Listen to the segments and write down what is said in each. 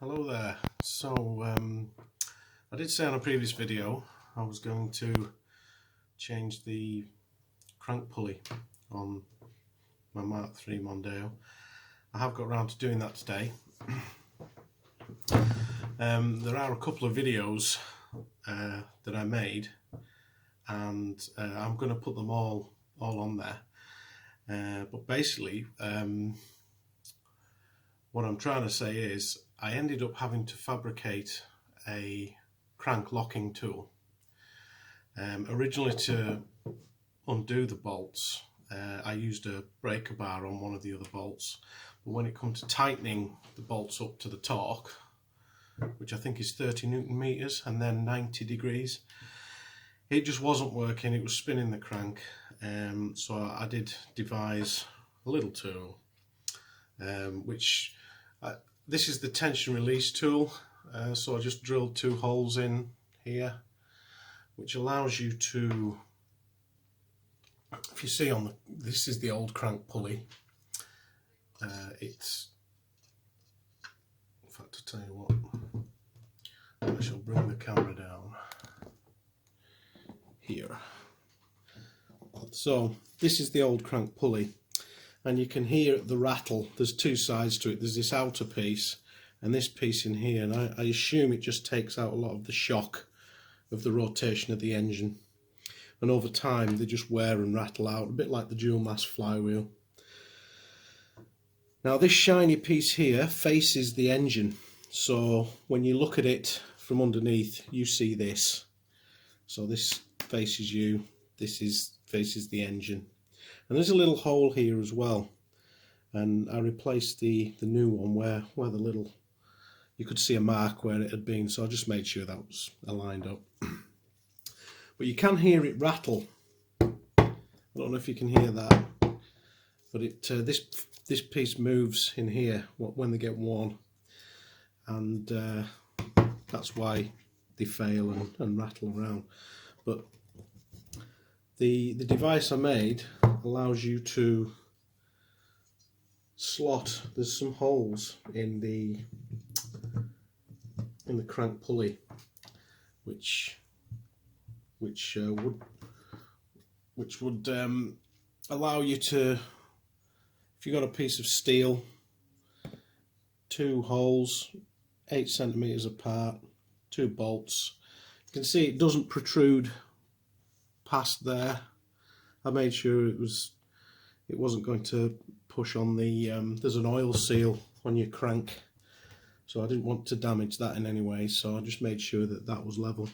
Hello there. So I did say on a previous video I was going to change the crank pulley on my MK3 Mondeo. I have got around to doing that today. There are a couple of videos that I made, and I'm going to put them all on there. But basically, what I'm trying to say is I ended up having to fabricate a crank locking tool. Originally, to undo the bolts, I used a breaker bar on one of the other bolts, but when it comes to tightening the bolts up to the torque, which I think is 30 Newton meters and then 90 degrees, it just wasn't working. It was spinning the crank. So I did devise a little tool, this is the tension release tool. So I just drilled 2 holes in here, which allows you to, if you see on this is the old crank pulley. It's, in fact, to tell you what, I shall bring the camera down here. So this is the old crank pulley, and you can hear the rattle. There's 2 sides to it. There's this outer piece and this piece in here, and I assume it just takes out a lot of the shock of the rotation of the engine, and over time they just wear and rattle out, a bit like the dual mass flywheel. Now this shiny piece here faces the engine, so when you look at it from underneath you see this. So this faces you, this faces the engine, and there's a little hole here as well, and I replaced the new one where the little, you could see a mark where it had been, so I just made sure that was aligned up. But you can hear it rattle. I don't know if you can hear that, but it this piece moves in here when they get worn, and that's why they fail and rattle around. But the device I made allows you to slot, there's some holes in the crank pulley which would allow you to, if you've got a piece of steel, 2 holes 8 centimeters apart, 2 bolts, you can see it doesn't protrude past there. I made sure it wasn't going to push on the there's an oil seal on your crank, so I didn't want to damage that in any way, so I just made sure that that was level,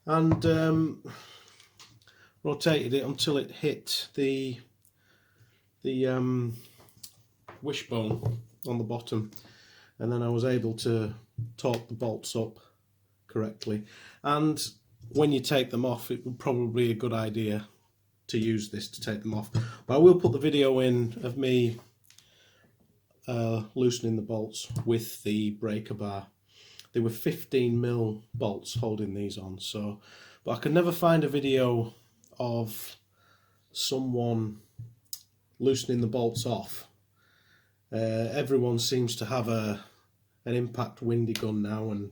and rotated it until it hit the wishbone on the bottom, and then I was able to torque the bolts up correctly. And when you take them off, it would probably be a good idea to use this to take them off. But I will put the video in of me loosening the bolts with the breaker bar. They were 15mm bolts holding these on, so, but I could never find a video of someone loosening the bolts off. Everyone seems to have an impact windy gun now, and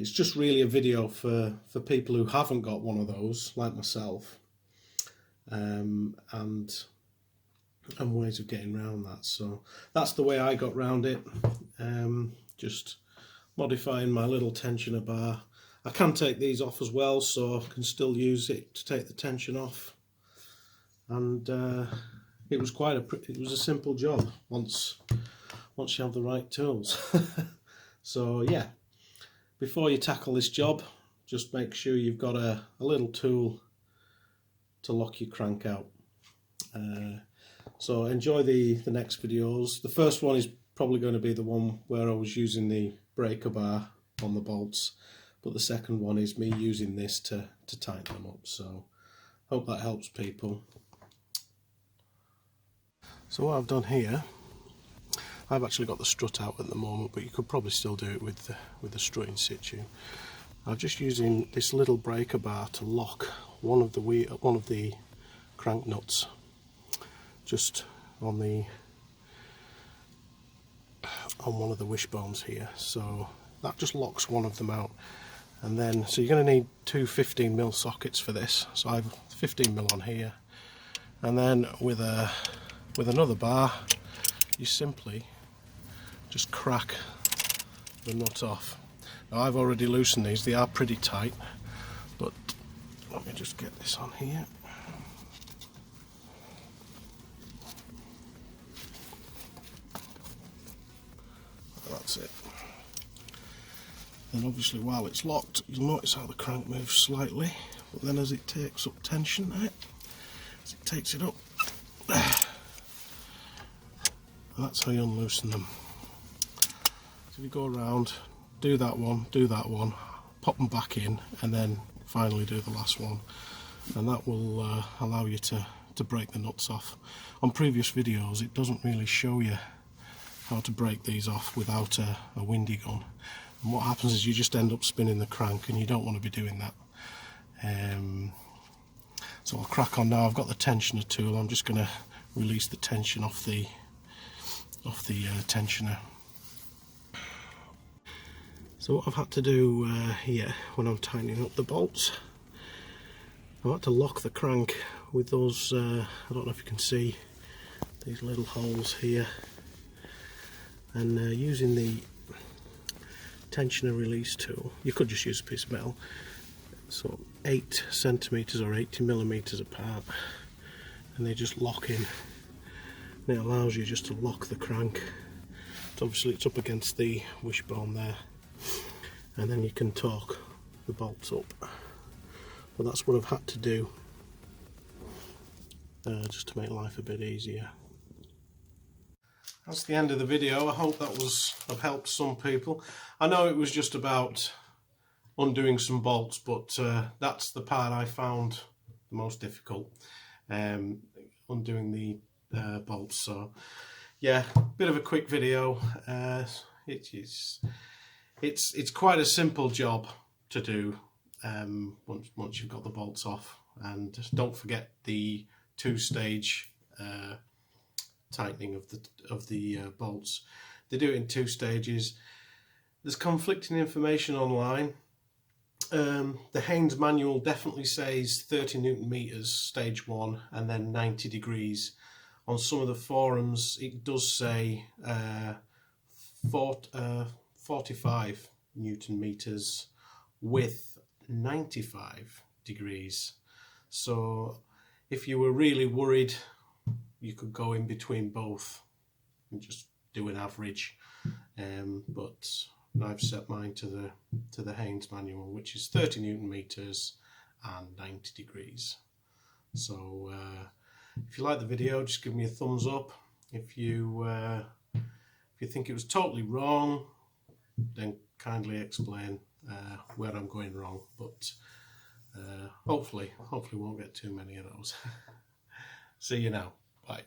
it's just really a video for people who haven't got one of those, like myself, and ways of getting around that. So that's the way I got round it, just modifying my little tensioner bar. I can take these off as well, so I can still use it to take the tension off, and it was a simple job once you have the right tools. So yeah, before you tackle this job, just make sure you've got a little tool to lock your crank out. So enjoy the next videos. The first one is probably going to be the one where I was using the breaker bar on the bolts, but the second one is me using this to tighten them up. So hope that helps people. So what I've done here, I've actually got the strut out at the moment, but you could probably still do it with the strut in situ. I'm just using this little breaker bar to lock one of the crank nuts just on on one of the wishbones here, so that just locks one of them out. And then, so you're going to need two 15mm sockets for this, so I have 15mm on here, and then with another bar you simply just crack the nut off. Now I've already loosened these, they are pretty tight, but let me just get this on here. That's it. And obviously while it's locked, you'll notice how the crank moves slightly, but then as it takes up tension, as it takes it up, that's how you unloosen them. So if you go around, do that one, pop them back in, and then finally do the last one, and that will allow you to break the nuts off. On previous videos it doesn't really show you how to break these off without a windy gun, and what happens is you just end up spinning the crank, and you don't want to be doing that. So I'll crack on now. I've got the tensioner tool. I'm just going to release the tension off the tensioner. So what I've had to do here when I'm tightening up the bolts, I've had to lock the crank with those, I don't know if you can see these little holes here, and using the tensioner release tool, you could just use a piece of metal, so 8 centimeters or 80mm apart, and they just lock in, and it allows you just to lock the crank. So obviously it's up against the wishbone there, and then you can torque the bolts up. But that's what I've had to do just to make life a bit easier. That's the end of the video. I hope that was of help to some people. I know it was just about undoing some bolts, but that's the part I found the most difficult, undoing the bolts. So yeah, bit of a quick video. It's quite a simple job to do once you've got the bolts off. And don't forget the two-stage tightening of the bolts. They do it in 2 stages. There's conflicting information online. The Haynes manual definitely says 30 Newton meters stage 1 and then 90 degrees. On some of the forums it does say 45 Newton meters with 95 degrees. So if you were really worried, you could go in between both and just do an average, but I've set mine to the Haynes manual, which is 30 Newton meters and 90 degrees. So if you like the video, just give me a thumbs up. If you think it was totally wrong, then kindly explain where I'm going wrong. But hopefully won't get too many of those. See you now. Bye.